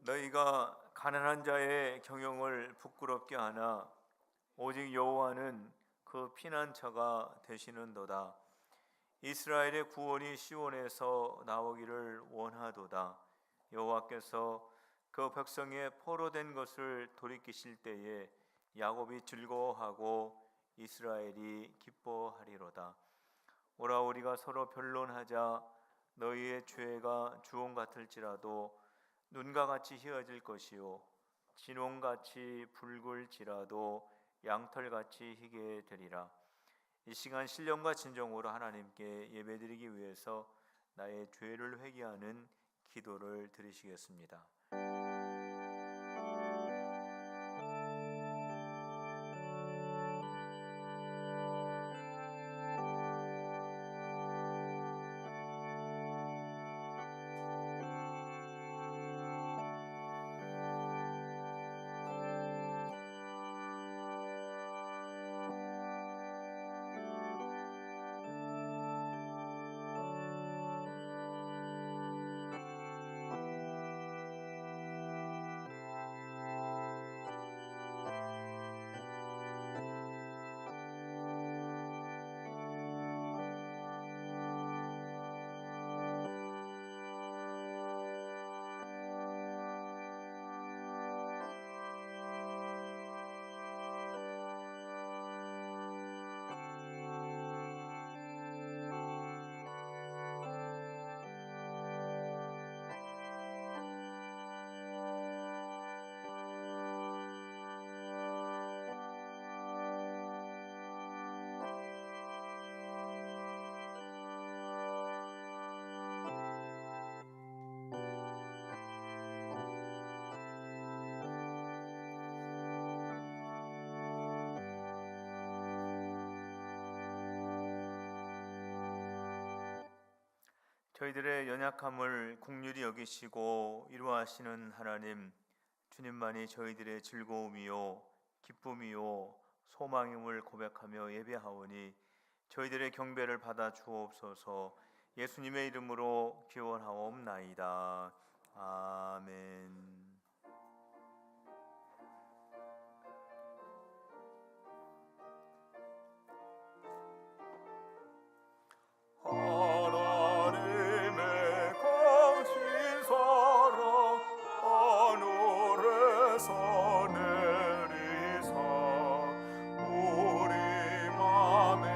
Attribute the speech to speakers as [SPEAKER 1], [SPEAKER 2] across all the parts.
[SPEAKER 1] 너희가 가난한 자의 경영을 부끄럽게 하나 오직 여호와는 그 피난처가 되시는도다. 이스라엘의 구원이 시온에서 나오기를 원하도다. 여호와께서 그 백성의 포로된 것을 돌이키실 때에 야곱이 즐거워하고 이스라엘이 기뻐하리로다. 오라 우리가 서로 변론하자. 너희의 죄가 주홍 같을지라도 눈과 같이 희어질 것이요 진홍같이 붉을지라도 양털같이 희게 되리라. 이 시간 신령과 진정으로 하나님께 예배드리기 위해서 나의 죄를 회개하는 기도를 드리시겠습니다. 저희들의 연약함을 긍휼히 여기시고 이루하시는 하나님, 주님만이 저희들의 즐거움이요 기쁨이요 소망임을 고백하며 예배하오니 저희들의 경배를 받아 주옵소서. 예수님의 이름으로 기원하옵나이다. 아멘.
[SPEAKER 2] 하나님의 거친 사랑 하늘에서 내리사 우리 맘에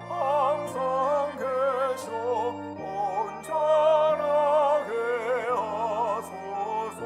[SPEAKER 2] 항상 계셔 온전하게 하소서.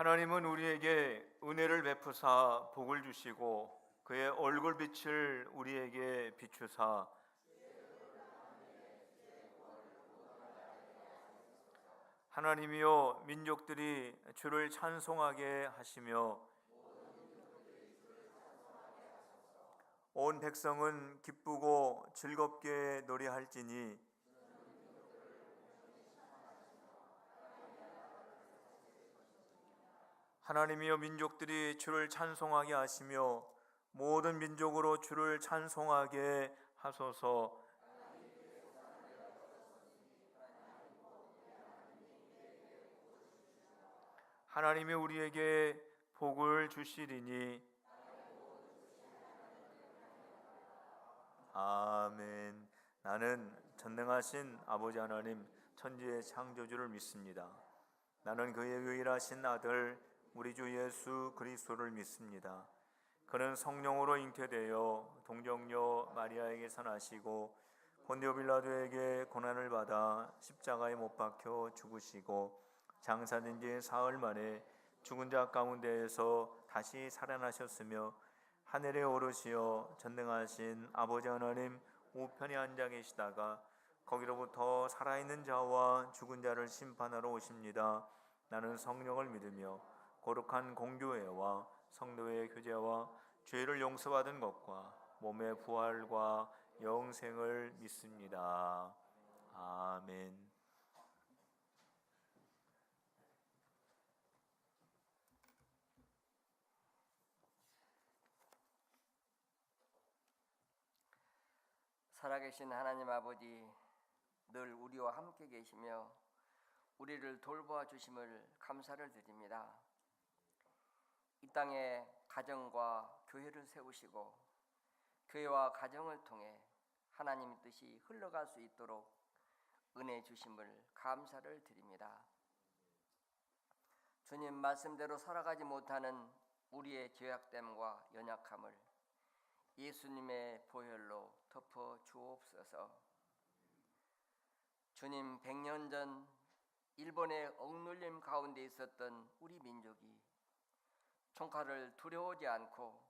[SPEAKER 1] 하나님은 우리에게 은혜를 베푸사 복을 주시고 그의 얼굴빛을 우리에게 비추사 하나님이여 민족들이 주를 찬송하게 하시며 온 백성은 기쁘고 즐겁게 노래할지니 하나님이여 민족들이 주를 찬송하게 하시며 모든 민족으로 주를 찬송하게 하소서. 하나님이 우리에게 복을 주시리니 아멘. 나는 전능하신 아버지 하나님 천지의 창조주를 믿습니다. 나는 그의 유일하신 아들 우리 주 예수 그리스도를 믿습니다. 그는 성령으로 잉태되어 동정녀 마리아에게서 나시고 본디오 빌라도에게 고난을 받아 십자가에 못 박혀 죽으시고 장사된 지 사흘 만에 죽은 자 가운데에서 다시 살아나셨으며 하늘에 오르시어 전능하신 아버지 하나님 우편에 앉아 계시다가 거기로부터 살아있는 자와 죽은 자를 심판하러 오십니다. 나는 성령을 믿으며 거룩한 공교회와 성도의 교제와 죄를 용서받은 것과 몸의 부활과 영생을 믿습니다. 아멘.
[SPEAKER 3] 살아계신 하나님 아버지, 늘 우리와 함께 계시며 우리를 돌보아 주심을 감사를 드립니다. 이 땅에 가정과 교회를 세우시고 교회와 가정을 통해 하나님의 뜻이 흘러갈 수 있도록 은혜 주심을 감사를 드립니다. 주님 말씀대로 살아가지 못하는 우리의 죄악됨과 연약함을 예수님의 보혈로 덮어 주옵소서. 주님, 100년 전 일본의 억눌림 가운데 있었던 우리 민족이 총칼을 두려워하지 않고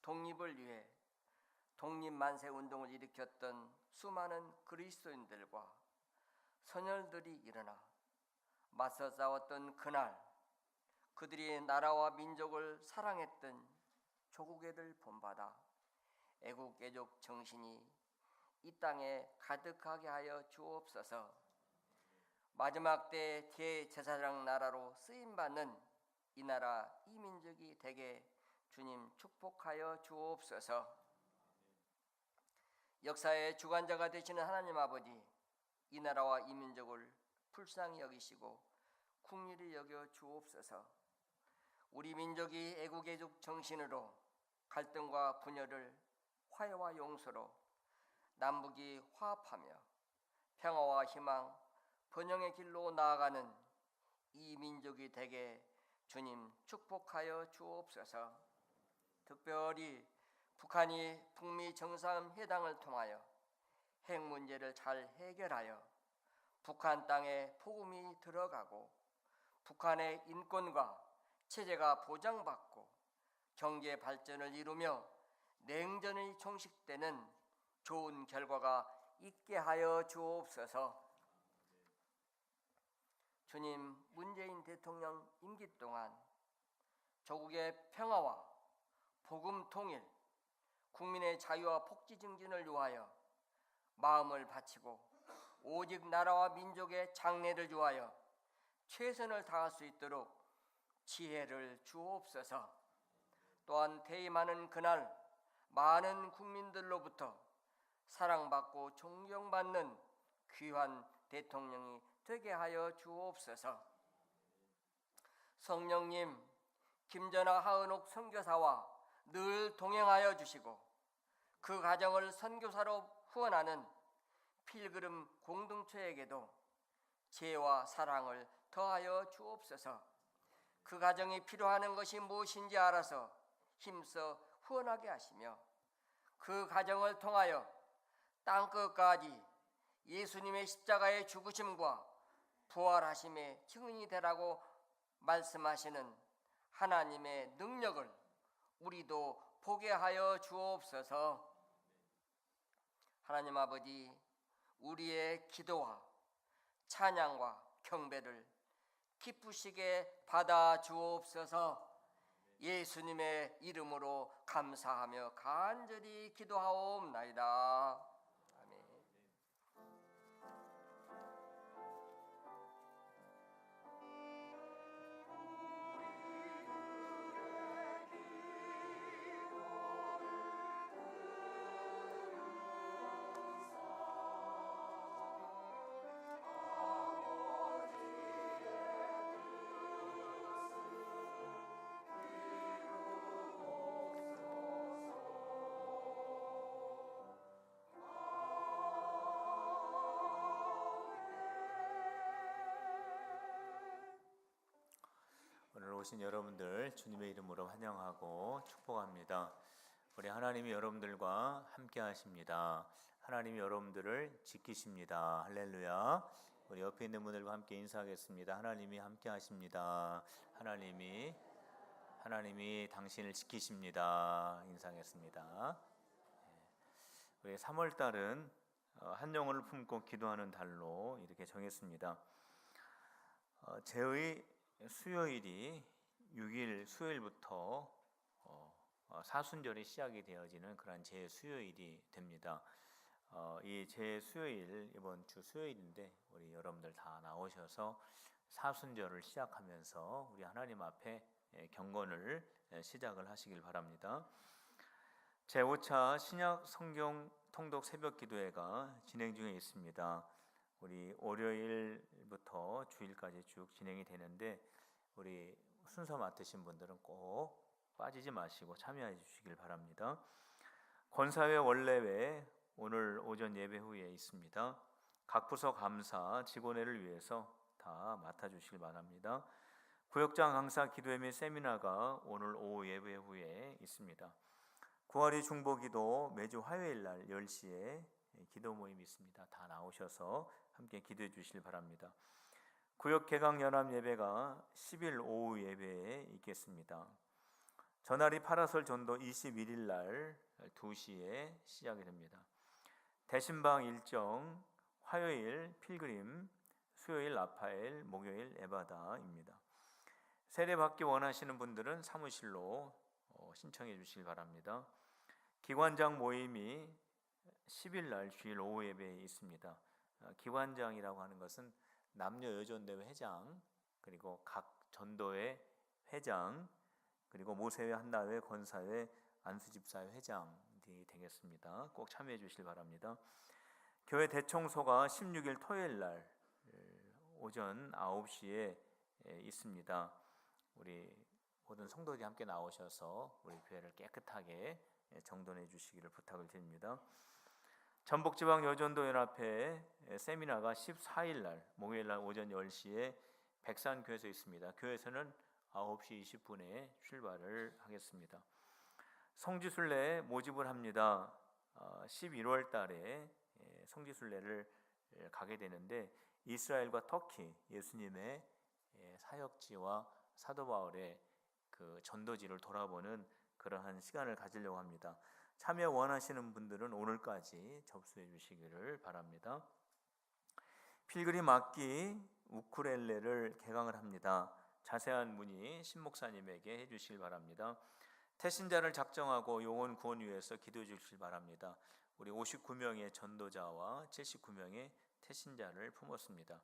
[SPEAKER 3] 독립을 위해 독립만세 운동을 일으켰던 수많은 그리스도인들과 선열들이 일어나 맞서 싸웠던 그날, 그들이 나라와 민족을 사랑했던 조국애들 본받아 애국애족 정신이 이 땅에 가득하게 하여 주옵소서. 마지막 때 대제사장 나라로 쓰임받는 이 나라 이 민족이 되게 주님 축복하여 주옵소서. 역사의 주관자가 되시는 하나님 아버지, 이 나라와 이 민족을 불쌍히 여기시고 긍휼히 여겨 주옵소서. 우리 민족이 애국애족 정신으로 갈등과 분열을 화해와 용서로, 남북이 화합하며 평화와 희망, 번영의 길로 나아가는 이 민족이 되게 주님 축복하여 주옵소서. 특별히 북한이 북미 정상회담을 통하여 핵 문제를 잘 해결하여 북한 땅에 복음이 들어가고 북한의 인권과 체제가 보장받고 경제 발전을 이루며 냉전이 종식되는 좋은 결과가 있게 하여 주옵소서. 주님, 문재인 대통령 임기 동안 조국의 평화와 복음 통일, 국민의 자유와 복지 증진을 위하여 마음을 바치고 오직 나라와 민족의 장래를 위하여 최선을 다할 수 있도록 지혜를 주옵소서. 또한 퇴임하는 그날 많은 국민들로부터 사랑받고 존경받는 귀한 대통령이 되게 하여 주옵소서. 성령님, 김전하 하은옥 선교사와 늘 동행하여 주시고 그 가정을 선교사로 후원하는 필그름 공동체에게도 지혜와 사랑을 더하여 주옵소서. 그 가정이 필요하는 것이 무엇인지 알아서 힘써 후원하게 하시며 그 가정을 통하여 땅끝까지 예수님의 십자가의 죽으심과 부활하심의 증인이 되라고 말씀하시는 하나님의 능력을 우리도 보게 하여 주옵소서. 하나님 아버지, 우리의 기도와 찬양과 경배를 기쁘시게 받아 주옵소서. 예수님의 이름으로 감사하며 간절히 기도하옵나이다. 아멘.
[SPEAKER 1] 오늘 오신 여러분들 주님의 이름으로 환영하고 축복합니다. 우리 하나님이 여러분들과 함께 하십니다. 하나님이 여러분들을 지키십니다. 할렐루야. 우리 옆에 있는 분들과 함께 인사하겠습니다. 하나님이 함께 하십니다. 하나님이 당신을 지키십니다. 인사하겠습니다. 우리 3월 달은 한 영혼을 품고 기도하는 달로 이렇게 정했습니다. 제의 수요일이 6일 수요일부터 사순절이 시작이 되어지는 그런 제 수요일이 됩니다. 이 제 수요일, 이번 주 수요일인데 우리 여러분들 다 나오셔서 사순절을 시작하면서 우리 하나님 앞에 경건을 시작을 하시길 바랍니다. 제5차 신약 성경 통독 새벽 기도회가 진행 중에 있습니다. 우리 월요일부터 주일까지 쭉 진행이 되는데 우리 순서 맡으신 분들은 꼭 빠지지 마시고 참여해 주시길 바랍니다. 권사회 원래회 오늘 오전 예배 후에 있습니다. 각 부서 감사 직원회를 위해서 다 맡아주시길 바랍니다. 구역장 강사 기도회 및 세미나가 오늘 오후 예배 후에 있습니다. 9월이 중보기도 매주 화요일 날 10시에 기도 모임이 있습니다. 다 나오셔서 함께 기도해 주시길 바랍니다. 구역 개강 연합 예배가 10일 오후 예배에 있겠습니다. 전날이 파라솔 전도 21일 날 2시에 시작이 됩니다. 대신방 일정 화요일 필그림, 수요일 라파엘, 목요일 에바다입니다. 세례 받기 원하시는 분들은 사무실로 신청해 주시길 바랍니다. 기관장 모임이 10일 날 주일 오후 예배에 있습니다. 기관장이라고 하는 것은 남녀 여전대회 회장, 그리고 각 전도회 회장, 그리고 모세회, 한나회, 권사회, 안수집사회 회장이 되겠습니다. 꼭 참여해 주시길 바랍니다. 교회 대청소가 16일 토요일 날 오전 9시에 있습니다. 우리 모든 성도들이 함께 나오셔서 우리 교회를 깨끗하게 정돈해 주시기를 부탁을 드립니다. 전북지방 여전도연합회 세미나가 14일 날 목요일 날 오전 10시에 백산교회에서 있습니다. 교회에서는 9시 20분에 출발을 하겠습니다. 성지순례 모집을 합니다. 11월 달에 성지순례를 가게 되는데 이스라엘과 터키 예수님의 사역지와 사도 바울의 그 전도지를 돌아보는 그러한 시간을 가지려고 합니다. 참여 원하시는 분들은 오늘까지 접수해 주시기를 바랍니다. 필그림 악기 우쿨렐레를 개강을 합니다. 자세한 문의 신목사님에게 해주시길 바랍니다. 태신자를 작정하고 영혼 구원 위해서 기도해 주시길 바랍니다. 우리 59명의 전도자와 79명의 태신자를 품었습니다.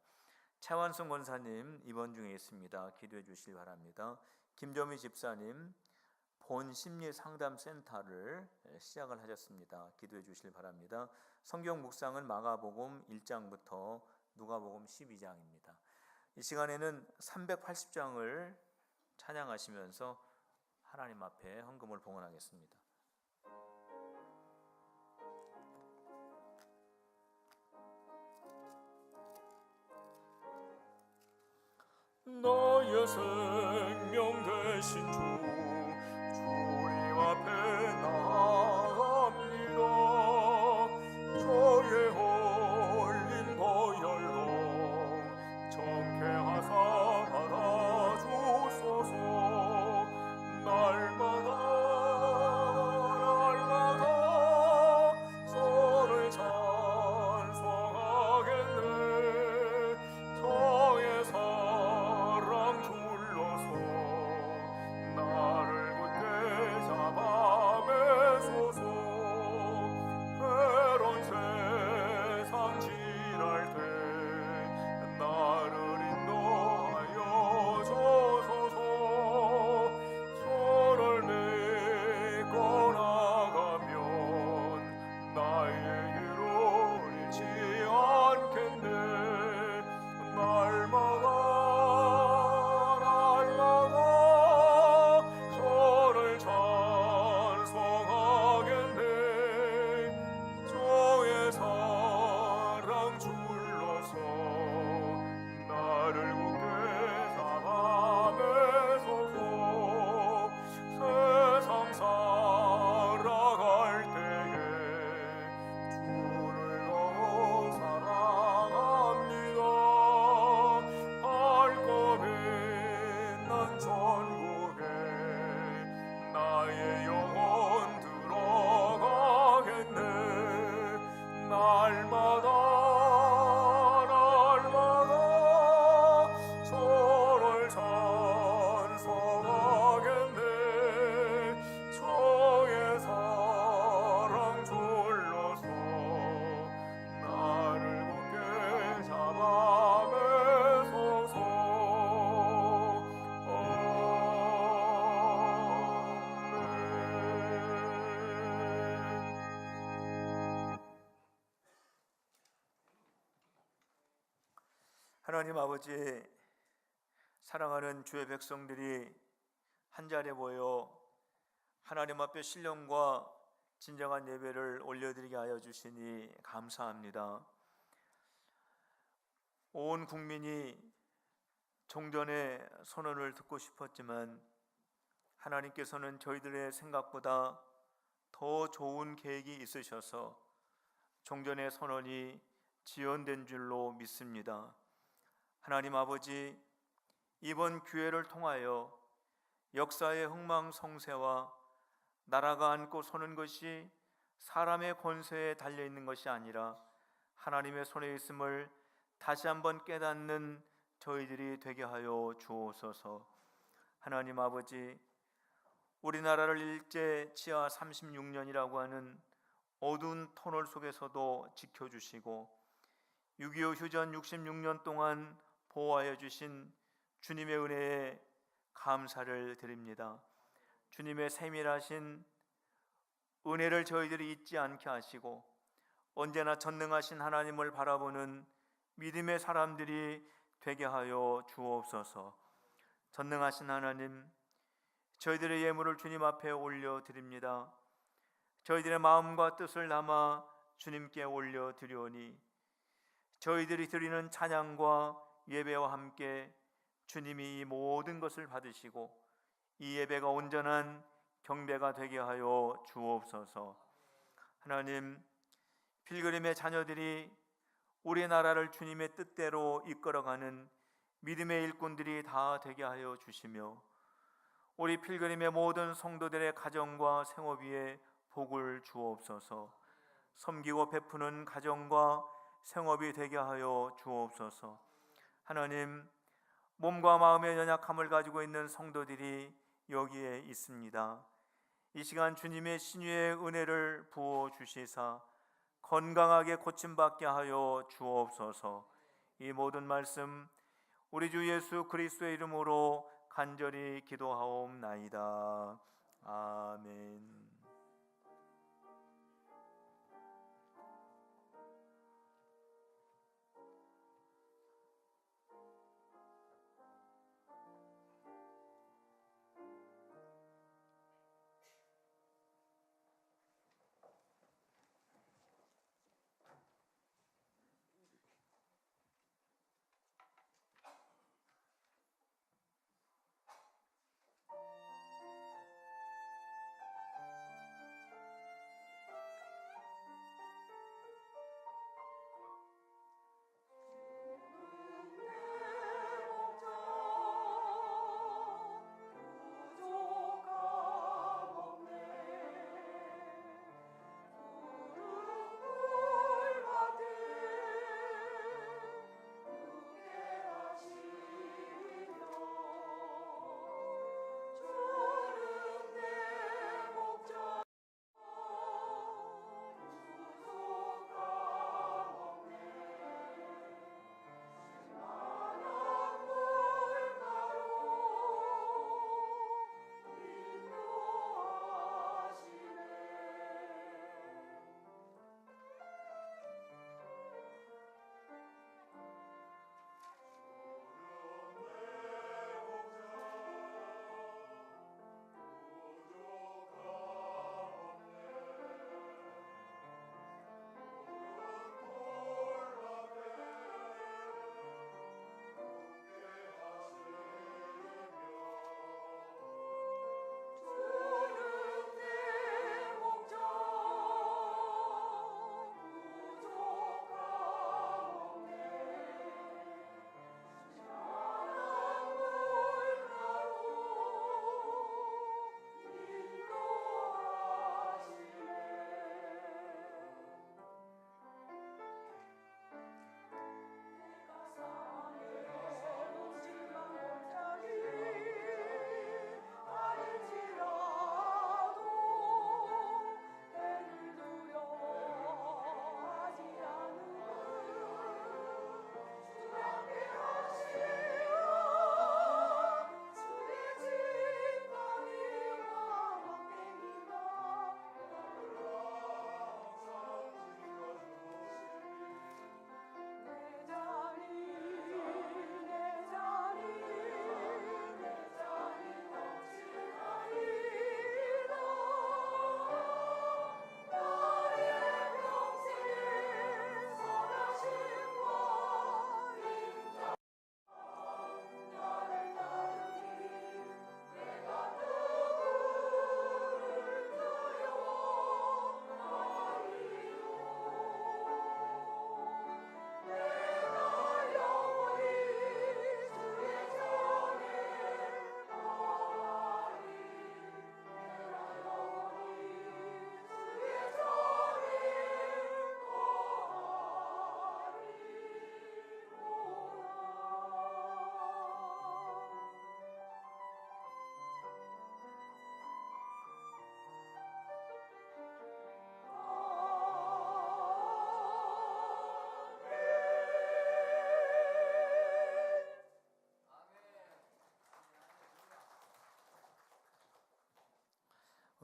[SPEAKER 1] 차완승 권사님 입원 중에 있습니다. 기도해 주시길 바랍니다. 김조미 집사님 본 심리 상담 센터를 시작을 하셨습니다. 기도해 주시길 바랍니다. 성경 묵상은 마가복음 1장부터 누가복음 12장입니다. 이 시간에는 380장을 찬양하시면서 하나님 앞에 헌금을 봉헌하겠습니다.
[SPEAKER 2] 나의 생명 되신 주님 앞에 나아갑니다. 저의 홀린 보혈로 정케 하사 받아주소서.
[SPEAKER 1] 하나님 아버지, 사랑하는 주의 백성들이 한자리에 모여 하나님 앞에 신령과 진정한 예배를 올려드리게 하여 주시니 감사합니다. 온 국민이 종전의 선언을 듣고 싶었지만 하나님께서는 저희들의 생각보다 더 좋은 계획이 있으셔서 종전의 선언이 지연된 줄로 믿습니다. 하나님 아버지, 이번 기회를 통하여 역사의 흥망성쇠와 나라가 안고 서는 것이 사람의 권세에 달려있는 것이 아니라 하나님의 손에 있음을 다시 한번 깨닫는 저희들이 되게 하여 주옵소서. 하나님 아버지, 우리나라를 일제 치하 36년이라고 하는 어두운 터널 속에서도 지켜주시고 6.25 휴전 66년 동안 보호하여 주신 주님의 은혜에 감사를 드립니다. 주님의 세밀하신 은혜를 저희들이 잊지 않게 하시고 언제나 전능하신 하나님을 바라보는 믿음의 사람들이 되게 하여 주옵소서. 전능하신 하나님, 저희들의 예물을 주님 앞에 올려드립니다. 저희들의 마음과 뜻을 담아 주님께 올려드리오니 저희들이 드리는 찬양과 예배와 함께 주님이 이 모든 것을 받으시고 이 예배가 온전한 경배가 되게 하여 주옵소서. 하나님, 필그림의 자녀들이 우리나라를 주님의 뜻대로 이끌어가는 믿음의 일꾼들이 다 되게 하여 주시며 우리 필그림의 모든 성도들의 가정과 생업 위에 복을 주옵소서. 섬기고 베푸는 가정과 생업이 되게 하여 주옵소서. 하나님, 몸과 마음의 연약함을 가지고 있는 성도들이 여기에 있습니다. 이 시간 주님의 신유의 은혜를 부어 주시사 건강하게 고침받게 하여 주옵소서. 이 모든 말씀 우리 주 예수 그리스도의 이름으로 간절히 기도하옵나이다. 아멘.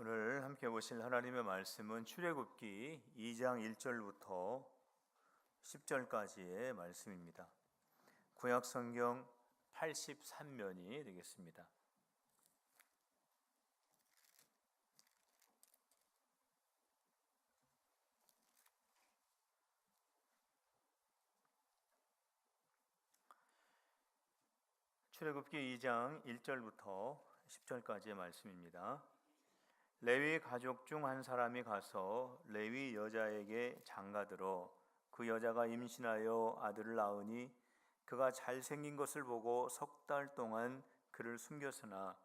[SPEAKER 1] 오늘 함께 보실 하나님의 말씀은 출애굽기 2장 1절부터 10절까지의 말씀입니다. 구약 성경 83면이 되겠습니다. 출애굽기 2장 1절부터 10절까지의 말씀입니다. 레위 가족 중 한 사람이 가서 레위 여자에게 장가들어 그 여자가 임신하여 아들을 낳으니 그가 잘생긴 것을 보고 3달 동안 그를 숨겼으나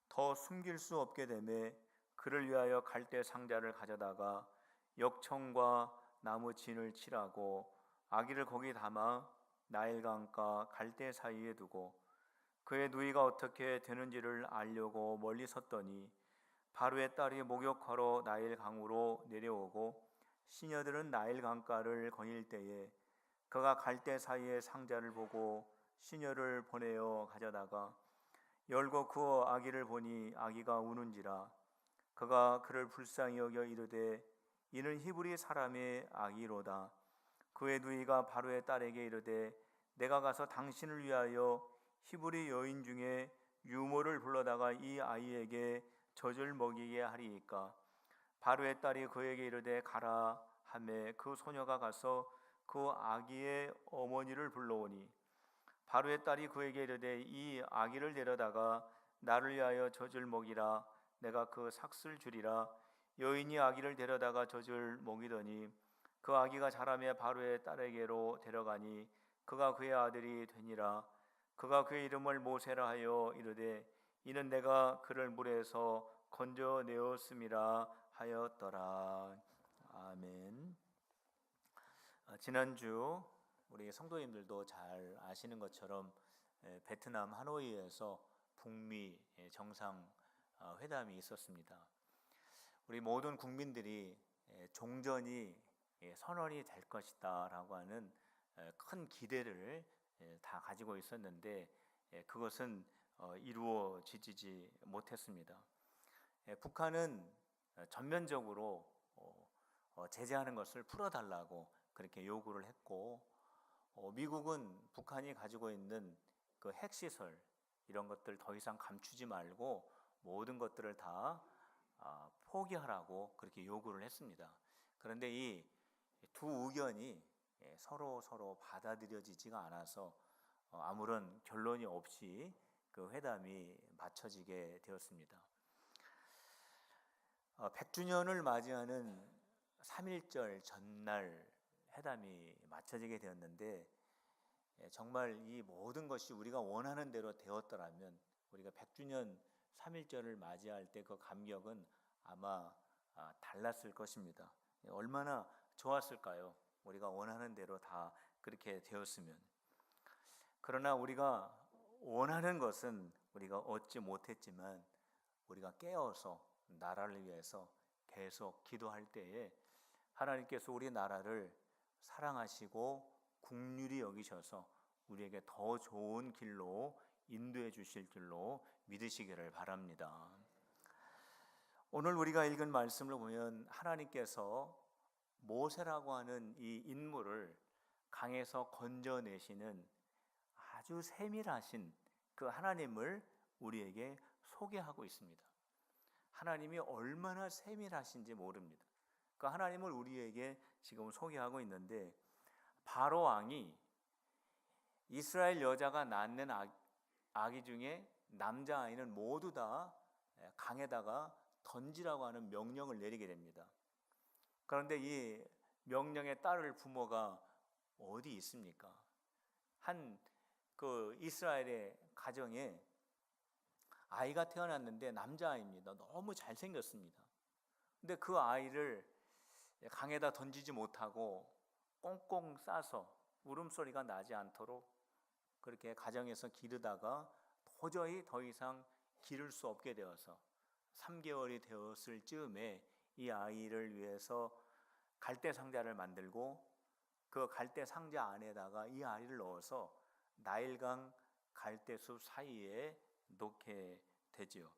[SPEAKER 1] 더 숨길 수 없게 되매 그를 위하여 갈대 상자를 가져다가 역청과 나무 진을 칠하고 아기를 거기 담아 나일강과 갈대 사이에 두고 그의 누이가 어떻게 되는지를 알려고 멀리 섰더니 바로의 딸이 목욕하러 나일강으로 내려오고 시녀들은 나일강가를 거닐 때에 그가 갈대 사이에 상자를 보고 시녀를 보내어 가져다가 열고 그 아기를 보니 아기가 우는지라 그가 그를 불쌍히 여겨 이르되 이는 히브리 사람의 아기로다. 그의 누이가 바로의 딸에게 이르되 내가 가서 당신을 위하여 히브리 여인 중에 유모를 불러다가 이 아이에게 젖을 먹이게 하리이까. 바로의 딸이 그에게 이르되 가라 하매 그 소녀가 가서 그 아기의 어머니를 불러오니 바로의 딸이 그에게 이르되 이 아기를 데려다가 나를 위하여 젖을 먹이라. 내가 그 삭슬 주리라. 여인이 아기를 데려다가 젖을 먹이더니 그 아기가 자라매 바로의 딸에게로 데려가니 그가 그의 아들이 되니라. 그가 그의 이름을 모세라 하여 이르되 이는 내가 그를 물에서 건져내었음이라 하였더라. 아멘. 지난주 우리 성도님들도 잘 아시는 것처럼 베트남 하노이에서 북미 정상 회담이 있었습니다. 우리 모든 국민들이 종전이 선언이 될 것이다 라고 하는 큰 기대를 다 가지고 있었는데 그것은 이루어지지 못했습니다. 북한은 전면적으로 제재하는 것을 풀어달라고 그렇게 요구를 했고 미국은 북한이 가지고 있는 그 핵시설 이런 것들 더 이상 감추지 말고 모든 것들을 다 포기하라고 그렇게 요구를 했습니다. 그런데 이 두 의견이 서로 받아들여지지가 않아서 아무런 결론이 없이 그 회담이 마쳐지게 되었습니다. 100주년을 맞이하는 3.1절 전날 회담이 마쳐지게 되었는데 정말 이 모든 것이 우리가 원하는 대로 되었더라면 우리가 100주년 3.1절을 맞이할 때 그 감격은 아마 달랐을 것입니다. 얼마나 좋았을까요? 우리가 원하는 대로 다 그렇게 되었으면. 그러나 우리가 원하는 것은 우리가 얻지 못했지만 우리가 깨어서 나라를 위해서 계속 기도할 때에 하나님께서 우리 나라를 사랑하시고 긍휼히 여기셔서 우리에게 더 좋은 길로 인도해 주실 줄로 믿으시기를 바랍니다. 오늘 우리가 읽은 말씀을 보면 하나님께서 모세라고 하는 이 인물을 강에서 건져내시는 아주 세밀하신 그 하나님을 우리에게 소개하고 있습니다. 하나님이 얼마나 세밀하신지 모릅니다. 그 하나님을 우리에게 지금 소개하고 있는데 바로 왕이 이스라엘 여자가 낳는 아기 중에 남자아이는 모두 다 강에다가 던지라고 하는 명령을 내리게 됩니다. 그런데 이 명령에 따를 부모가 어디 있습니까? 한 그 이스라엘의 가정에 아이가 태어났는데 남자아이입니다. 너무 잘생겼습니다. 근데 그 아이를 강에다 던지지 못하고 꽁꽁 싸서 울음소리가 나지 않도록 그렇게 가정에서 기르다가 도저히 더 이상 기를 수 없게 되어서 3개월이 되었을 즈음에 이 아이를 위해서 갈대 상자를 만들고 그 갈대 상자 안에다가 이 아이를 넣어서 나일강 갈대숲 사이에 놓게 되지요.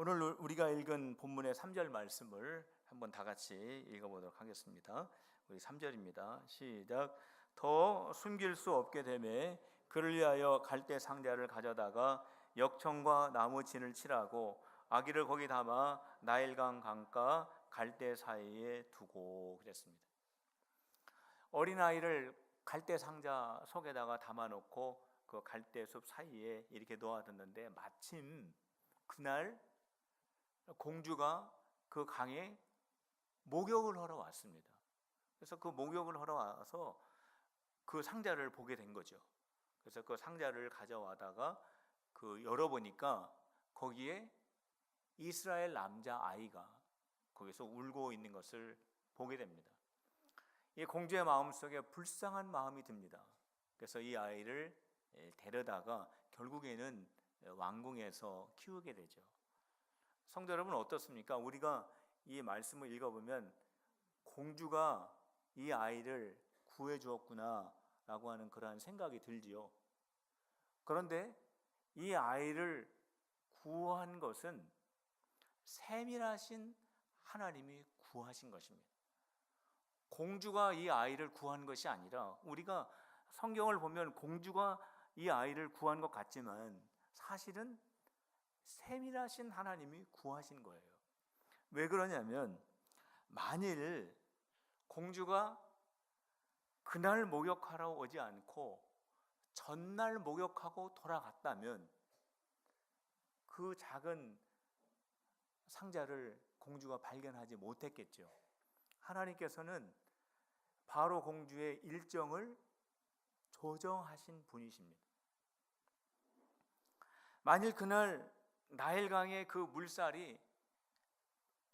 [SPEAKER 1] 오늘 우리가 읽은 본문의 3절 말씀을 한번 다 같이 읽어보도록 하겠습니다. 우리 3절입니다. 시작. 더 숨길 수 없게 되매 그를 위하여 갈대 상자를 가져다가 역청과 나무 진을 칠하고 아기를 거기 담아 나일강 강가 갈대 사이에 두고 그랬습니다. 어린아이를 갈대 상자 속에다가 담아놓고 그 갈대 숲 사이에 이렇게 놓아뒀는데 마침 그날 공주가 그 강에 목욕을 하러 왔습니다. 그래서 그 목욕을 하러 와서 그 상자를 보게 된 거죠. 그래서 그 상자를 가져와다가 그 열어보니까 거기에 이스라엘 남자 아이가 거기서 울고 있는 것을 보게 됩니다. 이 공주의 마음속에 불쌍한 마음이 듭니다. 그래서 이 아이를 데려다가 결국에는 왕궁에서 키우게 되죠. 성도 여러분 어떻습니까? 우리가 이 말씀을 읽어보면 공주가 이 아이를 구해 주었구나 라고 하는 그러한 생각이 들지요. 그런데 이 아이를 구한 것은 세밀하신 하나님이 구하신 것입니다. 공주가 이 아이를 구한 것이 아니라, 우리가 성경을 보면 공주가 이 아이를 구한 것 같지만 사실은 세밀하신 하나님이 구하신 거예요. 왜 그러냐면 만일 공주가 그날 목욕하러 오지 않고 전날 목욕하고 돌아갔다면 그 작은 상자를 공주가 발견하지 못했겠죠. 하나님께서는 바로 공주의 일정을 조정하신 분이십니다. 만일 그날 나일강의 그 물살이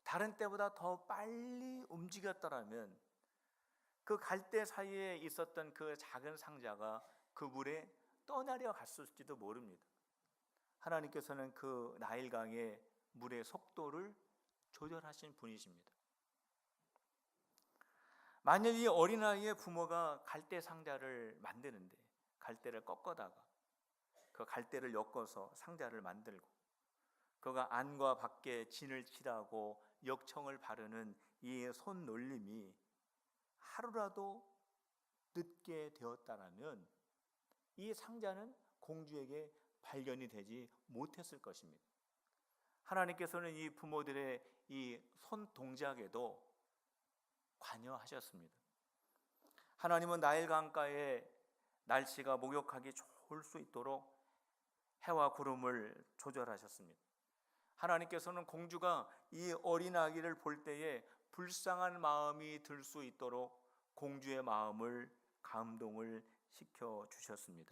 [SPEAKER 1] 다른 때보다 더 빨리 움직였더라면 그 갈대 사이에 있었던 그 작은 상자가 그 물에 떠내려 갔을지도 모릅니다. 하나님께서는 그 나일강의 물의 속도를 조절하신 분이십니다. 만일 이 어린아이의 부모가 갈대 상자를 만드는데 갈대를 꺾어다가 그 갈대를 엮어서 상자를 만들고 그가 안과 밖에 진을 칠하고 역청을 바르는 이 손놀림이 하루라도 늦게 되었다라면 이 상자는 공주에게 발견이 되지 못했을 것입니다. 하나님께서는 이 부모들의 이 손 동작에도 관여하셨습니다. 하나님은 나일 강가에 날씨가 목욕하기 좋을 수 있도록 해와 구름을 조절하셨습니다. 하나님께서는 공주가 이 어린 아기를 볼 때에 불쌍한 마음이 들 수 있도록 공주의 마음을 감동을 시켜 주셨습니다.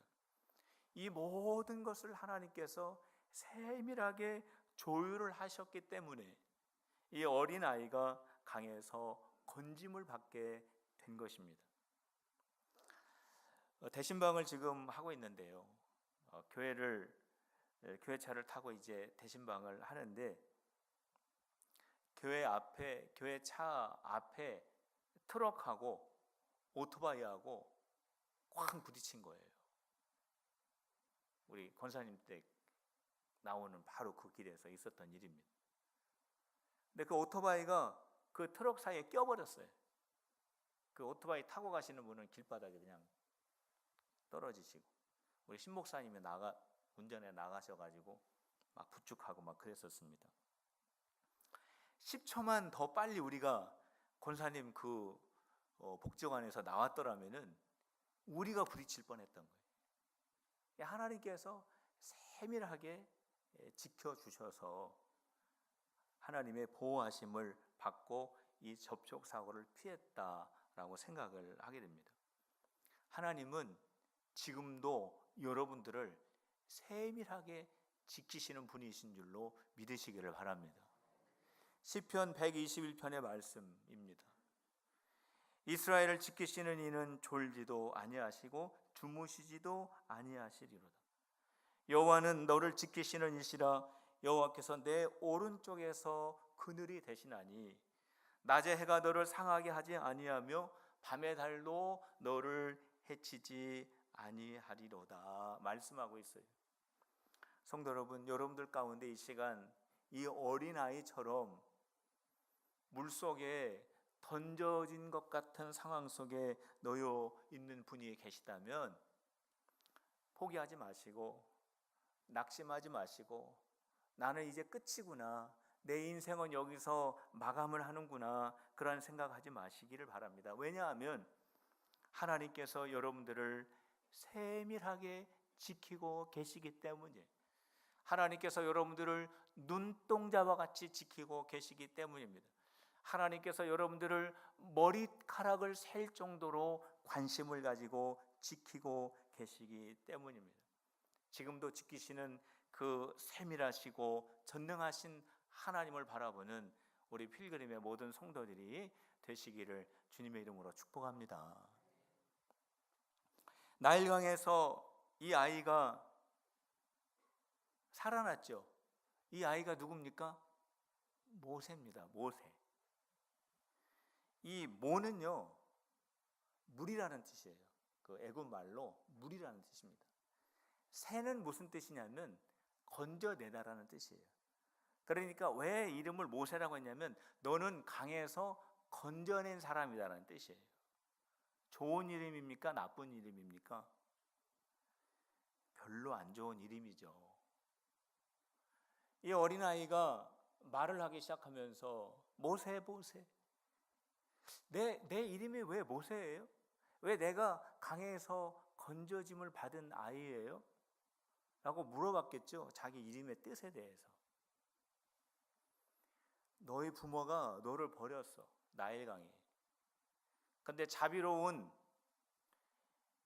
[SPEAKER 1] 이 모든 것을 하나님께서 세밀하게 조율을 하셨기 때문에 이 어린 아이가 강에서 건짐을 받게 된 것입니다. 대신방을 지금 하고 있는데요. 교회차를 타고 이제 대신방을 하는데 교회 차 앞에 트럭하고 오토바이하고 쾅 부딪힌 거예요. 우리 권사님 때 나오는 바로 그 길에서 있었던 일입니다. 근데 그 오토바이가 그 트럭 사이에 껴버렸어요. 그 오토바이 타고 가시는 분은 길바닥에 그냥 떨어지시고, 우리 신목사님이 운전에 나가셔가지고 막 부축하고 막 그랬었습니다. 10초만 더 빨리 우리가 권사님 그 복지관에서 나왔더라면은 우리가 부딪힐 뻔했던 거예요. 하나님께서 세밀하게 지켜주셔서 하나님의 보호하심을 받고 이 접촉 사고를 피했다라고 생각을 하게 됩니다. 하나님은 지금도 여러분들을 세밀하게 지키시는 분이신 줄로 믿으시기를 바랍니다. 시편 121편의 말씀입니다. 이스라엘을 지키시는 이는 졸지도 아니하시고 주무시지도 아니하시리로다. 여호와는 너를 지키시는 이시라. 여호와께서 내 오른쪽에서 그늘이 되시나니 낮에 해가 너를 상하게 하지 아니하며 밤의 달도 너를 해치지 아니하리로다 말씀하고 있어요. 성도 여러분, 여러분들 가운데 이 시간 이 어린아이처럼 물속에 던져진 것 같은 상황 속에 놓여 있는 분이 계시다면 포기하지 마시고 낙심하지 마시고 나는 이제 끝이구나, 내 인생은 여기서 마감을 하는구나, 그런 생각하지 마시기를 바랍니다. 왜냐하면 하나님께서 여러분들을 세밀하게 지키고 계시기 때문이에요. 하나님께서 여러분들을 눈동자와 같이 지키고 계시기 때문입니다. 하나님께서 여러분들을 머리카락을 셀 정도로 관심을 가지고 지키고 계시기 때문입니다. 지금도 지키시는 그 세밀하시고 전능하신 하나님을 바라보는 우리 필그림의 모든 성도들이 되시기를 주님의 이름으로 축복합니다. 나일강에서 이 아이가 살아났죠. 이 아이가 누굽니까? 모세입니다. 모세. 이 모는요, 물이라는 뜻이에요. 그 애굽 말로 물이라는 뜻입니다. 새는 무슨 뜻이냐면 건져내다라는 뜻이에요. 그러니까 왜 이름을 모세라고 했냐면 너는 강에서 건져낸 사람이다라는 뜻이에요. 좋은 이름입니까? 나쁜 이름입니까? 별로 안 좋은 이름이죠. 이 어린아이가 말을 하기 시작하면서 모세 모세, 내 이름이 왜 모세예요? 왜 내가 강에서 건져짐을 받은 아이예요? 라고 물어봤겠죠. 자기 이름의 뜻에 대해서. 너희 부모가 너를 버렸어, 나일강에. 근데 자비로운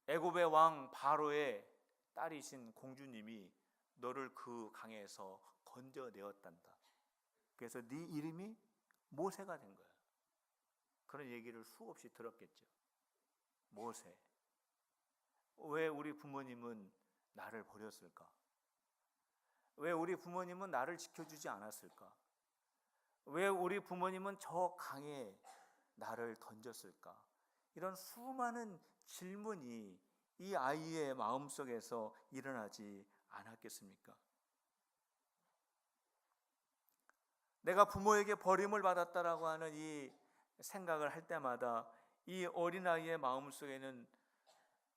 [SPEAKER 1] 애굽의 왕 바로의 딸이신 공주님이 너를 그 강에서 건져내었단다. 그래서 네 이름이 모세가 된 거야. 그런 얘기를 수없이 들었겠죠. 모세. 왜 우리 부모님은 나를 버렸을까? 왜 우리 부모님은 나를 지켜주지 않았을까? 왜 우리 부모님은 저 강에 나를 던졌을까? 이런 수많은 질문이 이 아이의 마음속에서 일어나지 않았겠습니까? 내가 부모에게 버림을 받았다라고 하는 이 생각을 할 때마다 이 어린아이의 마음속에는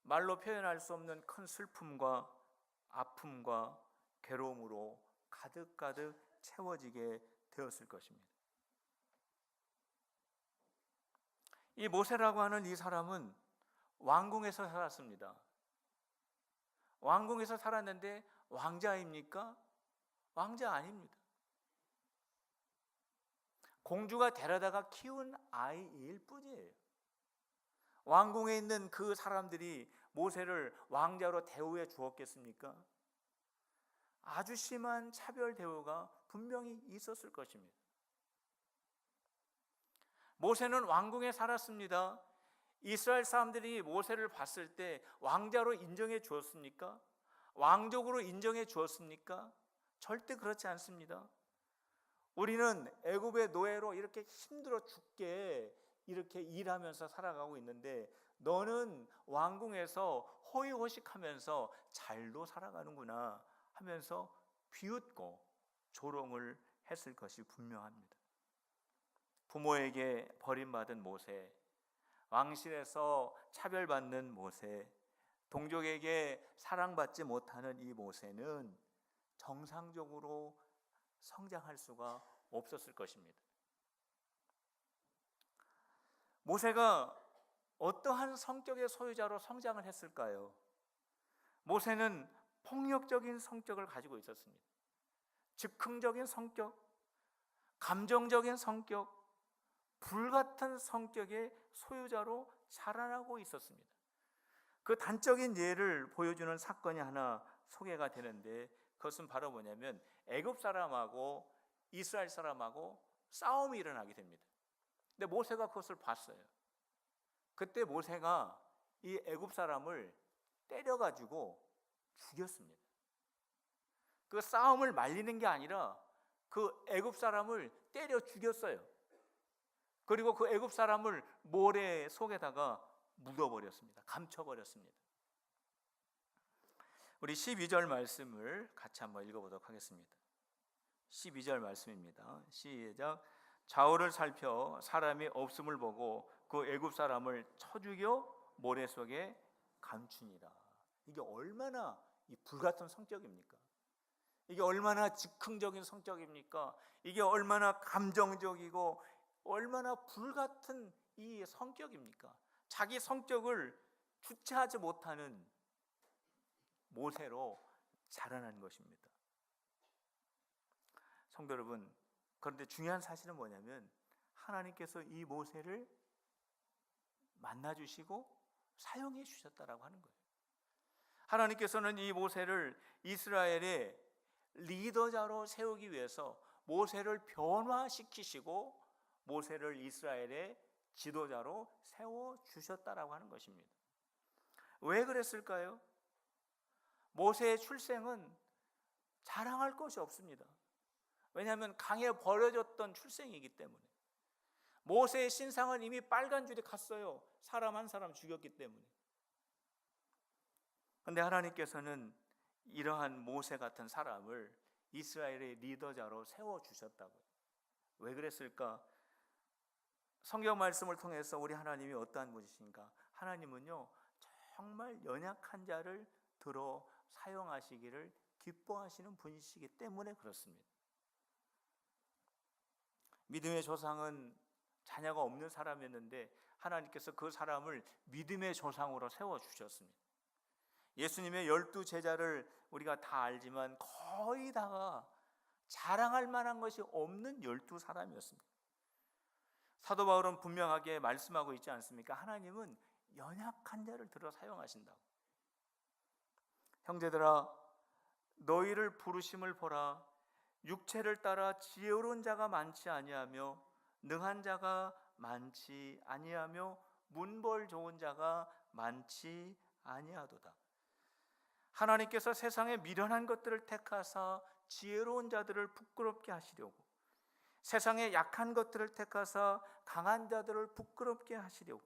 [SPEAKER 1] 말로 표현할 수 없는 큰 슬픔과 아픔과 괴로움으로 가득가득 채워지게 되었을 것입니다. 이 모세라고 하는 이 사람은 왕궁에서 살았습니다. 왕궁에서 살았는데 왕자입니까? 왕자 아닙니다. 공주가 데려다가 키운 아이일 뿐이에요. 왕궁에 있는 그 사람들이 모세를 왕자로 대우해 주었겠습니까? 아주 심한 차별 대우가 분명히 있었을 것입니다. 모세는 왕궁에 살았습니다. 이스라엘 사람들이 모세를 봤을 때 왕자로 인정해 주었습니까? 왕족으로 인정해 주었습니까? 절대 그렇지 않습니다. 우리는 애굽의 노예로 이렇게 힘들어 죽게 이렇게 일하면서 살아가고 있는데 너는 왕궁에서 호의호식하면서 잘도 살아가는구나 하면서 비웃고 조롱을 했을 것이 분명합니다. 부모에게 버림받은 모세, 왕실에서 차별받는 모세, 동족에게 사랑받지 못하는 이 모세는 정상적으로 성장할 수가 없었을 것입니다. 모세가 어떠한 성격의 소유자로 성장을 했을까요? 모세는 폭력적인 성격을 가지고 있었습니다. 즉흥적인 성격, 감정적인 성격, 불같은 성격의 소유자로 자라나고 있었습니다. 그 단적인 예를 보여주는 사건이 하나 소개가 되는데 그것은 바로 뭐냐면 애굽 사람하고 이스라엘 사람하고 싸움이 일어나게 됩니다. 근데 모세가 그것을 봤어요. 그때 모세가 이 애굽 사람을 때려가지고 죽였습니다. 그 싸움을 말리는 게 아니라 그 애굽 사람을 때려 죽였어요. 그리고 그 애굽 사람을 모래 속에다가 묻어버렸습니다. 감춰버렸습니다. 우리 12절 말씀을 같이 한번 읽어보도록 하겠습니다. 12절 말씀입니다. 시작. 좌우를 살펴 사람이 없음을 보고 그 애굽 사람을 쳐 죽여 모래 속에 감추니라. 이게 얼마나 이 불같은 성격입니까? 이게 얼마나 즉흥적인 성격입니까? 이게 얼마나 감정적이고 얼마나 불같은 이 성격입니까? 자기 성격을 주체하지 못하는 모세로 자라난 것입니다. 성도 여러분, 그런데 중요한 사실은 뭐냐면 하나님께서 이 모세를 만나주시고 사용해 주셨다라고 하는 거예요. 하나님께서는 이 모세를 이스라엘의 리더자로 세우기 위해서 모세를 변화시키시고 모세를 이스라엘의 지도자로 세워주셨다라고 하는 것입니다. 왜 그랬을까요? 모세의 출생은 자랑할 것이 없습니다. 왜냐하면 강에 버려졌던 출생이기 때문에. 모세의 신상은 이미 빨간 줄이 갔어요. 사람 한 사람 죽였기 때문에. 그런데 하나님께서는 이러한 모세 같은 사람을 이스라엘의 리더자로 세워주셨다고요. 왜 그랬을까? 성경 말씀을 통해서 우리 하나님이 어떠한 분이신가? 하나님은요, 정말 연약한 자를 들어 사용하시기를 기뻐하시는 분이시기 때문에 그렇습니다. 믿음의 조상은 자녀가 없는 사람이었는데 하나님께서 그 사람을 믿음의 조상으로 세워주셨습니다. 예수님의 12제자를 우리가 다 알지만 거의 다가 자랑할 만한 것이 없는 12사람이었습니다. 사도 바울은 분명하게 말씀하고 있지 않습니까? 하나님은 연약한 자를 들어 사용하신다고. 형제들아, 너희를 부르심을 보라. 육체를 따라 지혜로운 자가 많지 아니하며 능한 자가 많지 아니하며 문벌 좋은 자가 많지 아니하도다. 하나님께서 세상에 미련한 것들을 택하사 지혜로운 자들을 부끄럽게 하시려고, 세상에 약한 것들을 택하사 강한 자들을 부끄럽게 하시려고,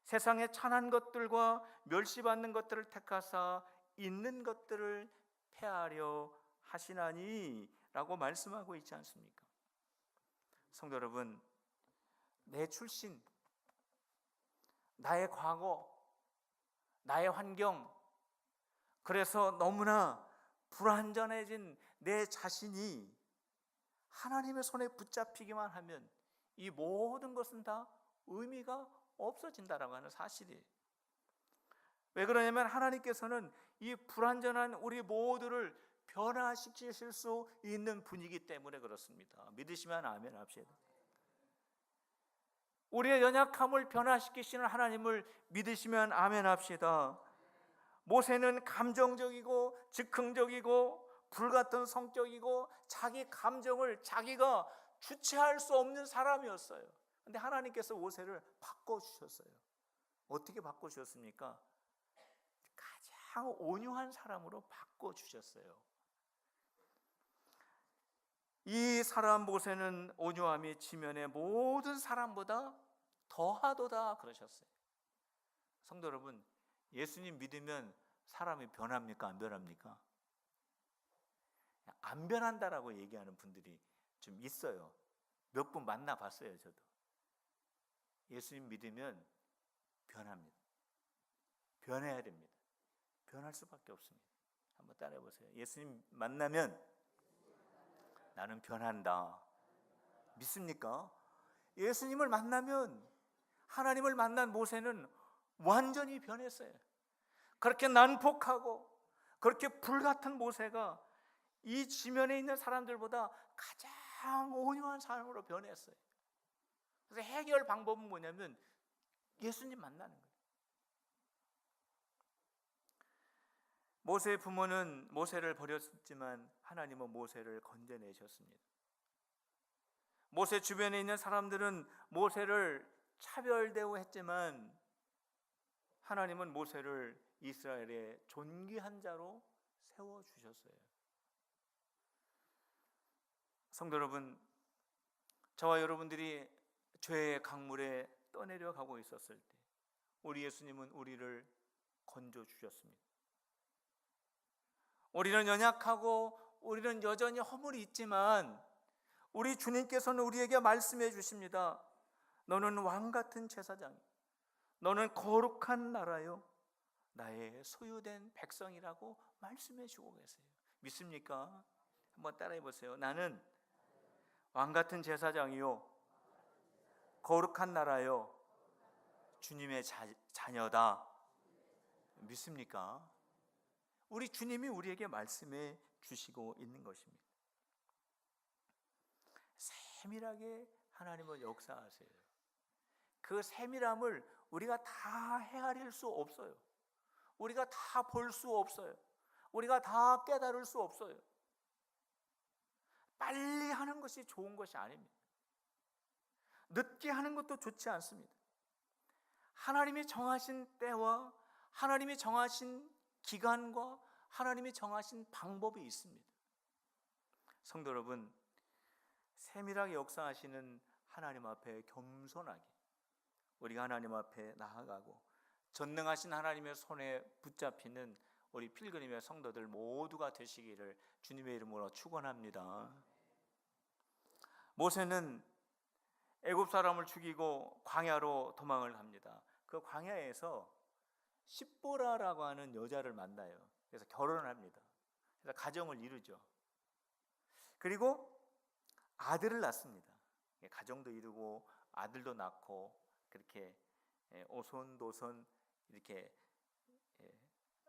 [SPEAKER 1] 세상에 천한 것들과 멸시받는 것들을 택하사 있는 것들을 폐하려 하시나니 라고 말씀하고 있지 않습니까? 성도 여러분, 내 출신, 나의 과거, 나의 환경, 그래서 너무나 불완전해진 내 자신이 하나님의 손에 붙잡히기만 하면 이 모든 것은 다 의미가 없어진다라고 하는 사실이에요. 왜 그러냐면 하나님께서는 이 불완전한 우리 모두를 변화시키실 수 있는 분이기 때문에 그렇습니다. 믿으시면 아멘 합시다. 우리의 연약함을 변화시키시는 하나님을 믿으시면 아멘 합시다. 모세는 감정적이고 즉흥적이고 불같은 성격이고 자기 감정을 자기가 주체할 수 없는 사람이었어요. 그런데 하나님께서 모세를 바꿔주셨어요. 어떻게 바꿔주셨습니까? 가장 온유한 사람으로 바꿔주셨어요. 이 사람 모세는 온유함이 지면의 모든 사람보다 더하도다 그러셨어요. 성도 여러분, 예수님 믿으면 사람이 변합니까? 안 변합니까? 안 변한다라고 얘기하는 분들이 좀 있어요. 몇 분 만나봤어요. 저도. 예수님 믿으면 변합니다. 변해야 됩니다. 변할 수밖에 없습니다. 한번 따라해 보세요. 예수님 만나면 나는 변한다. 믿습니까? 예수님을 만나면, 하나님을 만난 모세는 완전히 변했어요. 그렇게 난폭하고 그렇게 불같은 모세가 이 지면에 있는 사람들보다 가장 온유한 사람으로 변했어요. 그래서 해결 방법은 뭐냐면 예수님 만나는 거예요. 모세의 부모는 모세를 버렸지만 하나님은 모세를 건져내셨습니다. 모세 주변에 있는 사람들은 모세를 차별 대우했지만 하나님은 모세를 이스라엘의 존귀한 자로 세워주셨어요. 성도 여러분, 저와 여러분들이 죄의 강물에 떠내려 가고 있었을 때 우리 예수님은 우리를 건져주셨습니다. 우리는 연약하고 우리는 여전히 허물이 있지만 우리 주님께서는 우리에게 말씀해 주십니다. 너는 왕 같은 제사장이요, 너는 거룩한 나라요, 나의 소유된 백성이라고 말씀해 주고 계세요. 믿습니까? 한번 따라해 보세요. 나는 왕 같은 제사장이요, 거룩한 나라요, 주님의 자녀다. 믿습니까? 우리 주님이 우리에게 말씀해 주시고 있는 것입니다. 세밀하게 하나님은 역사하세요. 그 세밀함을 우리가 다 헤아릴 수 없어요. 우리가 다 볼 수 없어요. 우리가 다 깨달을 수 없어요. 빨리 하는 것이 좋은 것이 아닙니다. 늦게 하는 것도 좋지 않습니다. 하나님이 정하신 때와 하나님이 정하신 기간과 하나님이 정하신 방법이 있습니다. 성도 여러분, 세밀하게 역사하시는 하나님 앞에 겸손하게 우리가 하나님 앞에 나아가고 전능하신 하나님의 손에 붙잡히는 우리 필그림의 성도들 모두가 되시기를 주님의 이름으로 축원합니다. 모세는 애굽 사람을 죽이고 광야로 도망을 갑니다. 그 광야에서 십보라라고 하는 여자를 만나요. 그래서 결혼을 합니다. 그래서 가정을 이루죠. 그리고 아들을 낳습니다. 가정도 이루고 아들도 낳고 그렇게 오손도손 이렇게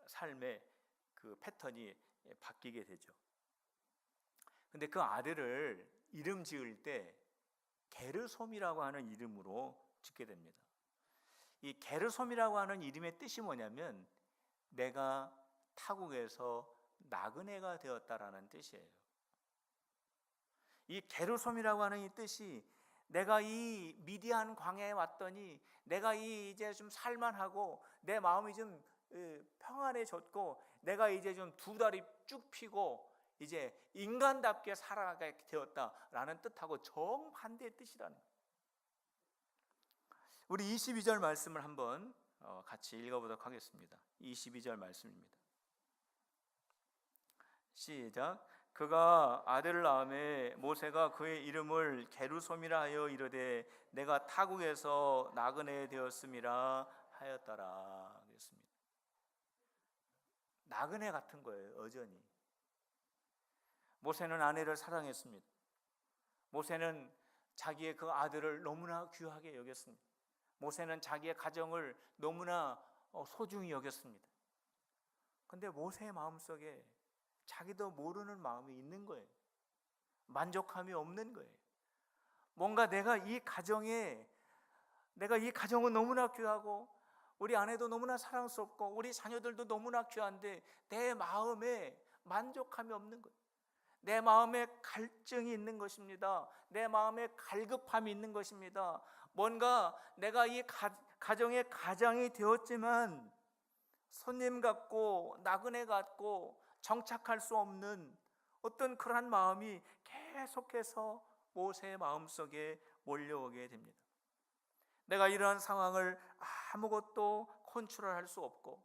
[SPEAKER 1] 삶의 그 패턴이 바뀌게 되죠. 근데 그 아들을 이름 지을 때 게르솜이라고 하는 이름으로 짓게 됩니다. 이 게르솜이라고 하는 이름의 뜻이 뭐냐면 내가 타국에서 나그네가 되었다라는 뜻이에요. 이 게르솜이라고 하는 이 뜻이 내가 이 미디안 광야에 왔더니 내가 이제 좀 살만하고 내 마음이 좀 평안해졌고 내가 이제 좀 두 다리 쭉 펴고 이제 인간답게 살아가게 되었다라는 뜻하고 정반대의 뜻이라는 거예요. 우리 22절 말씀을 한번 같이 읽어보도록 하겠습니다. 22절 말씀입니다. 시작. 그가 아들을 낳음에 모세가 그의 이름을 게르솜이라 하여 이르되 내가 타국에서 나그네 되었음이라 하였더라. 그랬습니다. 나그네 같은 거예요. 여전히 모세는 아내를 사랑했습니다. 모세는 자기의 그 아들을 너무나 귀하게 여겼습니다. 모세는 자기의 가정을 너무나 소중히 여겼습니다. 그런데 모세의 마음속에 자기도 모르는 마음이 있는 거예요. 만족함이 없는 거예요. 뭔가 내가 이 가정은 너무나 귀하고 우리 아내도 너무나 사랑스럽고 우리 자녀들도 너무나 귀한데 내 마음에 만족함이 없는 거예요. 내 마음에 갈증이 있는 것입니다. 내 마음에 갈급함이 있는 것입니다. 뭔가 내가 이 가정의 가장이 되었지만 손님 같고 나그네 같고 정착할 수 없는 어떤 그러한 마음이 계속해서 모세의 마음속에 몰려오게 됩니다. 내가 이러한 상황을 아무것도 컨트롤할 수 없고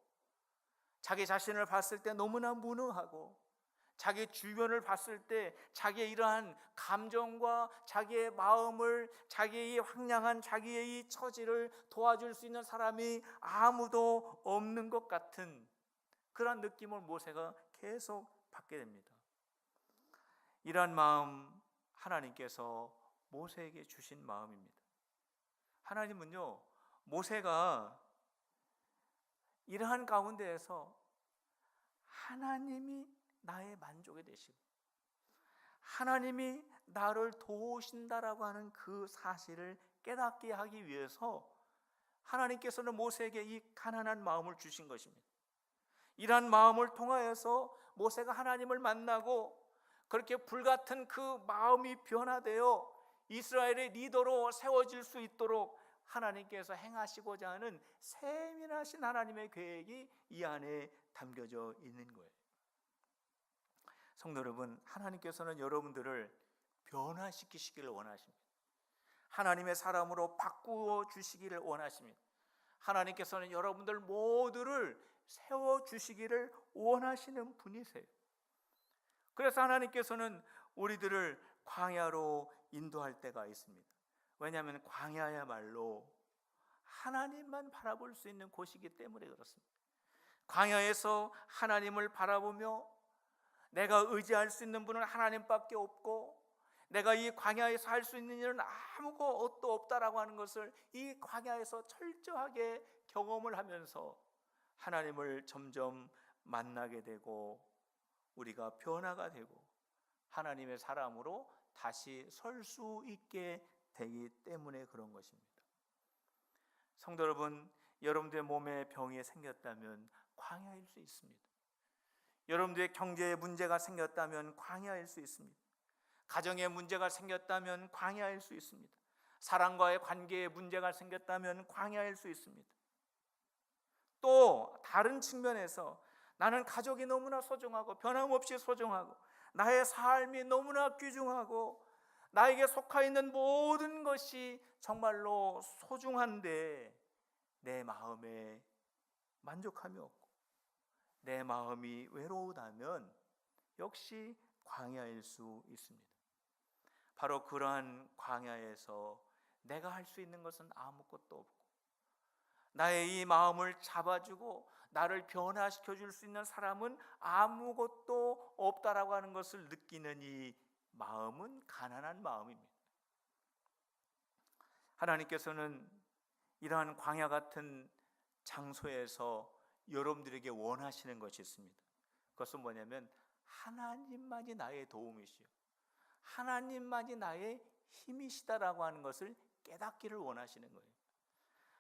[SPEAKER 1] 자기 자신을 봤을 때 너무나 무능하고 자기 주변을 봤을 때 자기의 이러한 감정과 자기의 마음을 자기의 이 황량한 자기의 이 처지를 도와줄 수 있는 사람이 아무도 없는 것 같은 그런 느낌을 모세가 계속 받게 됩니다. 이러한 마음 하나님께서 모세에게 주신 마음입니다. 하나님은요, 모세가 이러한 가운데에서 하나님이 나의 만족이 되시고 하나님이 나를 도우신다라고 하는 그 사실을 깨닫게 하기 위해서 하나님께서는 모세에게 이 가난한 마음을 주신 것입니다. 이러한 마음을 통하여서 모세가 하나님을 만나고 그렇게 불같은 그 마음이 변화되어 이스라엘의 리더로 세워질 수 있도록 하나님께서 행하시고자 하는 세밀하신 하나님의 계획이 이 안에 담겨져 있는 거예요. 성도 여러분, 하나님께서는 여러분들을 변화시키시기를 원하십니다. 하나님의 사람으로 바꾸어 주시기를 원하십니다. 하나님께서는 여러분들 모두를 세워주시기를 원하시는 분이세요. 그래서 하나님께서는 우리들을 광야로 인도할 때가 있습니다. 왜냐하면 광야야말로 하나님만 바라볼 수 있는 곳이기 때문에 그렇습니다. 광야에서 하나님을 바라보며 내가 의지할 수 있는 분은 하나님밖에 없고 내가 이 광야에서 할 수 있는 일은 아무것도 없다라고 하는 것을 이 광야에서 철저하게 경험을 하면서 하나님을 점점 만나게 되고 우리가 변화가 되고 하나님의 사람으로 다시 설 수 있게 되기 때문에 그런 것입니다. 성도 여러분, 여러분들의 몸에 병이 생겼다면 광야일 수 있습니다. 여러분들의 경제에 문제가 생겼다면 광야일 수 있습니다. 가정에 문제가 생겼다면 광야일 수 있습니다. 사랑과의 관계에 문제가 생겼다면 광야일 수 있습니다. 또 다른 측면에서 나는 가족이 너무나 소중하고 변함없이 소중하고 나의 삶이 너무나 귀중하고 나에게 속하 있는 모든 것이 정말로 소중한데 내 마음에 만족함이 없고 내 마음이 외로우다면 역시 광야일 수 있습니다. 바로 그러한 광야에서 내가 할 수 있는 것은 아무것도 없고 나의 이 마음을 잡아주고 나를 변화시켜 줄 수 있는 사람은 아무것도 없다라고 하는 것을 느끼는 이 마음은 가난한 마음입니다. 하나님께서는 이러한 광야 같은 장소에서 여러분들에게 원하시는 것이 있습니다. 그것은 뭐냐면 하나님만이 나의 도움이시요 하나님만이 나의 힘이시다라고 하는 것을 깨닫기를 원하시는 거예요.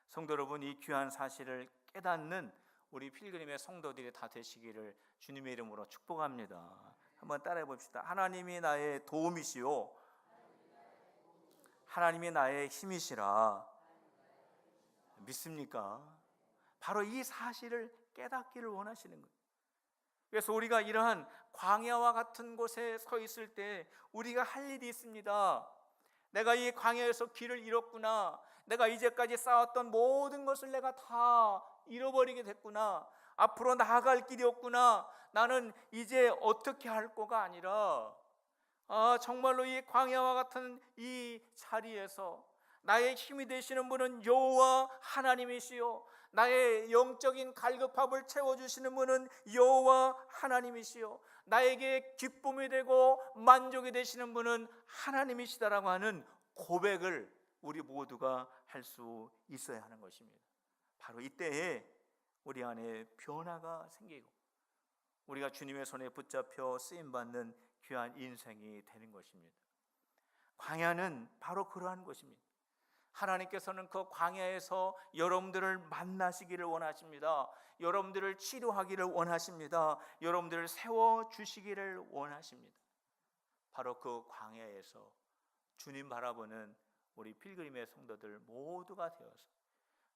[SPEAKER 1] 성도 여러분, 이 귀한 사실을 깨닫는 우리 필그림의 성도들이 다 되시기를 주님의 이름으로 축복합니다. 한번 따라해 봅시다. 하나님이 나의 도움이시요 하나님이 나의 힘이시라. 믿습니까? 바로 이 사실을 깨닫기를 원하시는 거예요. 그래서 우리가 이러한 광야와 같은 곳에 서 있을 때 우리가 할 일이 있습니다. 내가 이 광야에서 길을 잃었구나. 내가 이제까지 쌓았던 모든 것을 내가 다 잃어버리게 됐구나. 앞으로 나아갈 길이 없구나. 나는 이제 어떻게 할 거가 아니라 정말로 이 광야와 같은 이 자리에서 나의 힘이 되시는 분은 여호와 하나님이시요 나의 영적인 갈급함을 채워주시는 분은 여호와 하나님이시요 나에게 기쁨이 되고 만족이 되시는 분은 하나님이시다라고 하는 고백을 우리 모두가 할 수 있어야 하는 것입니다. 바로 이때에 우리 안에 변화가 생기고 우리가 주님의 손에 붙잡혀 쓰임받는 귀한 인생이 되는 것입니다. 광야는 바로 그러한 것입니다. 하나님께서는 그 광야에서 여러분들을 만나시기를 원하십니다. 여러분들을 치료하기를 원하십니다. 여러분들을 세워주시기를 원하십니다. 바로 그 광야에서 주님 바라보는 우리 필그림의 성도들 모두가 되어서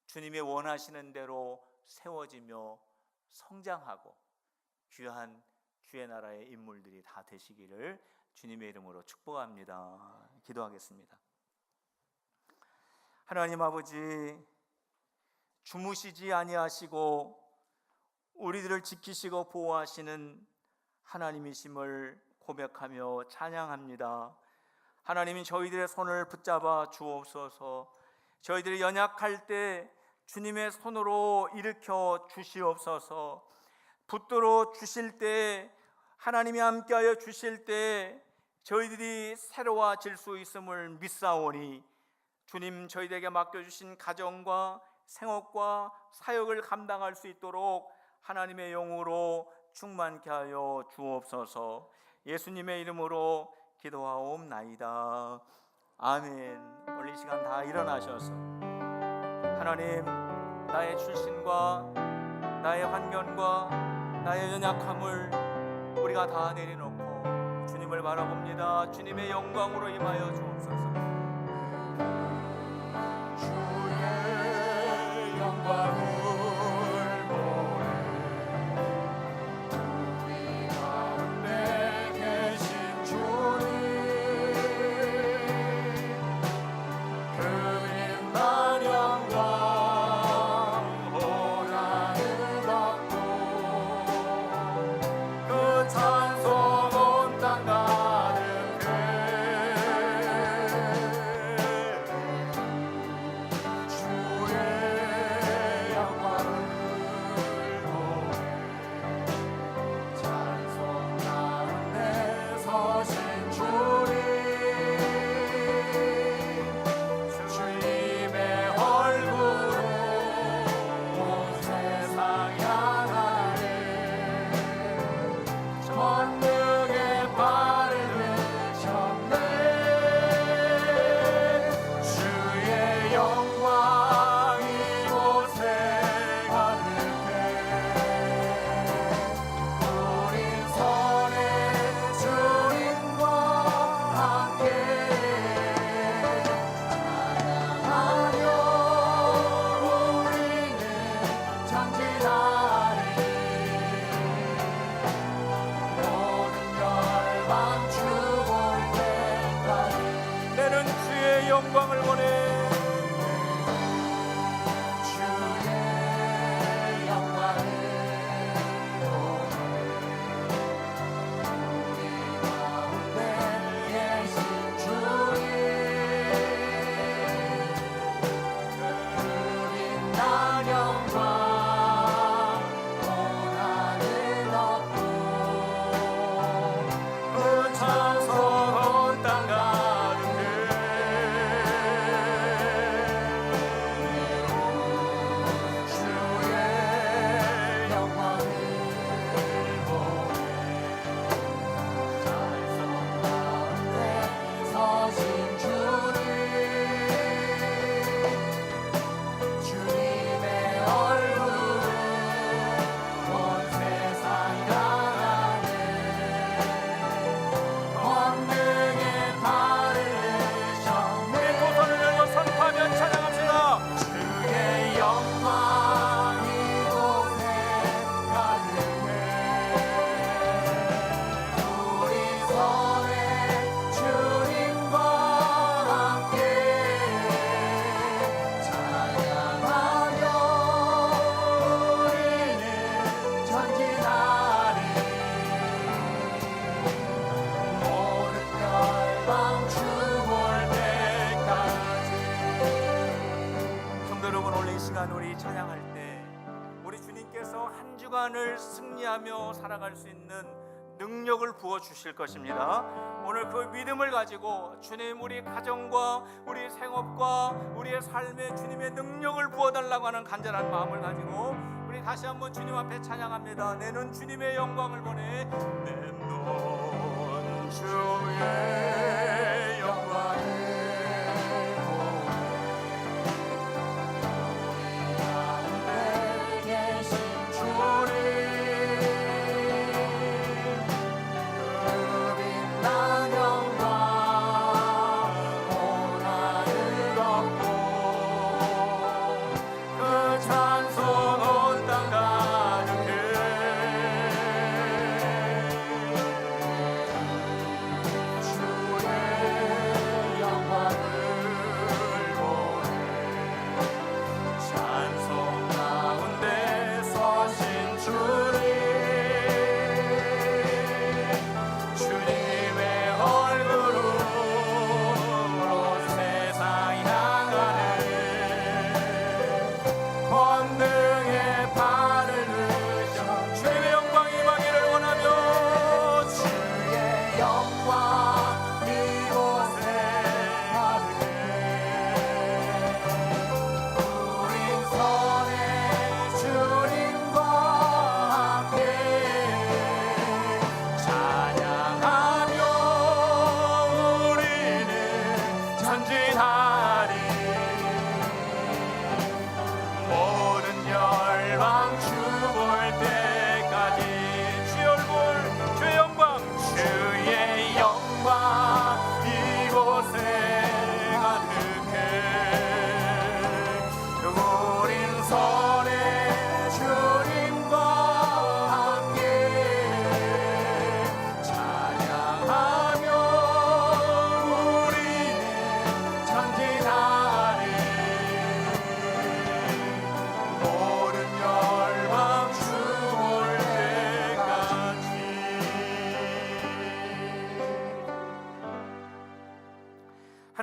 [SPEAKER 1] 주님의 원하시는 대로 세워지며 성장하고 귀한 주의 나라의 인물들이 다 되시기를 주님의 이름으로 축복합니다. 기도하겠습니다. 하나님 아버지, 주무시지 아니하시고 우리들을 지키시고 보호하시는 하나님이심을 고백하며 찬양합니다. 하나님이 저희들의 손을 붙잡아 주옵소서. 저희들이 연약할 때 주님의 손으로 일으켜 주시옵소서. 붙들어 주실 때, 하나님이 함께하여 주실 때 저희들이 새로워질 수 있음을 믿사오니 주님, 저희들에게 맡겨주신 가정과 생업과 사역을 감당할 수 있도록 하나님의 영으로 충만케 하여 주옵소서. 예수님의 이름으로 기도하옵나이다. 아멘. 오늘 이 시간 다 일어나셔서 하나님, 나의 출신과 나의 환경과 나의 연약함을 우리가 다 내려놓고 주님을 바라봅니다. 주님의 영광으로 임하여 주옵소서.
[SPEAKER 2] 주의 영광을 찬송은
[SPEAKER 1] 주간 우리 찬양할 때 우리 주님께서 한 주간을 승리하며 살아갈 수 있는 능력을 부어 주실 것입니다. 오늘 그 믿음을 가지고 주님 우리 가정과 우리 생업과 우리의 삶에 주님의 능력을 부어 달라고 하는 간절한 마음을 가지고 우리 다시 한번 주님 앞에 찬양합니다. 내는 주님의 영광을 보내.
[SPEAKER 2] 내 눈 주의 영광을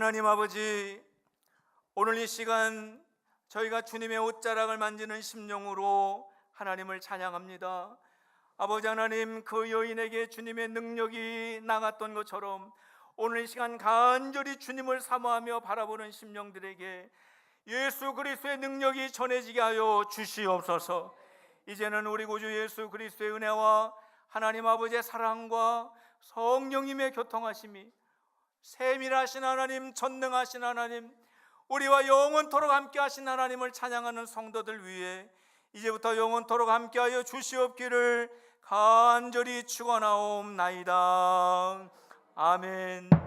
[SPEAKER 1] 하나님 아버지, 오늘 이 시간 저희가 주님의 옷자락을 만지는 심령으로 하나님을 찬양합니다. 아버지 하나님, 그 여인에게 주님의 능력이 나갔던 것처럼 오늘 이 시간 간절히 주님을 사모하며 바라보는 심령들에게 예수 그리스도의 능력이 전해지게 하여 주시옵소서. 이제는 우리 구주 예수 그리스도의 은혜와 하나님 아버지의 사랑과 성령님의 교통하심이, 세밀하신 하나님, 전능하신 하나님, 우리와 영원토록 함께 하신 하나님을 찬양하는 성도들 위해 이제부터 영원토록 함께하여 주시옵기를 간절히 축원하옵나이다. 아멘.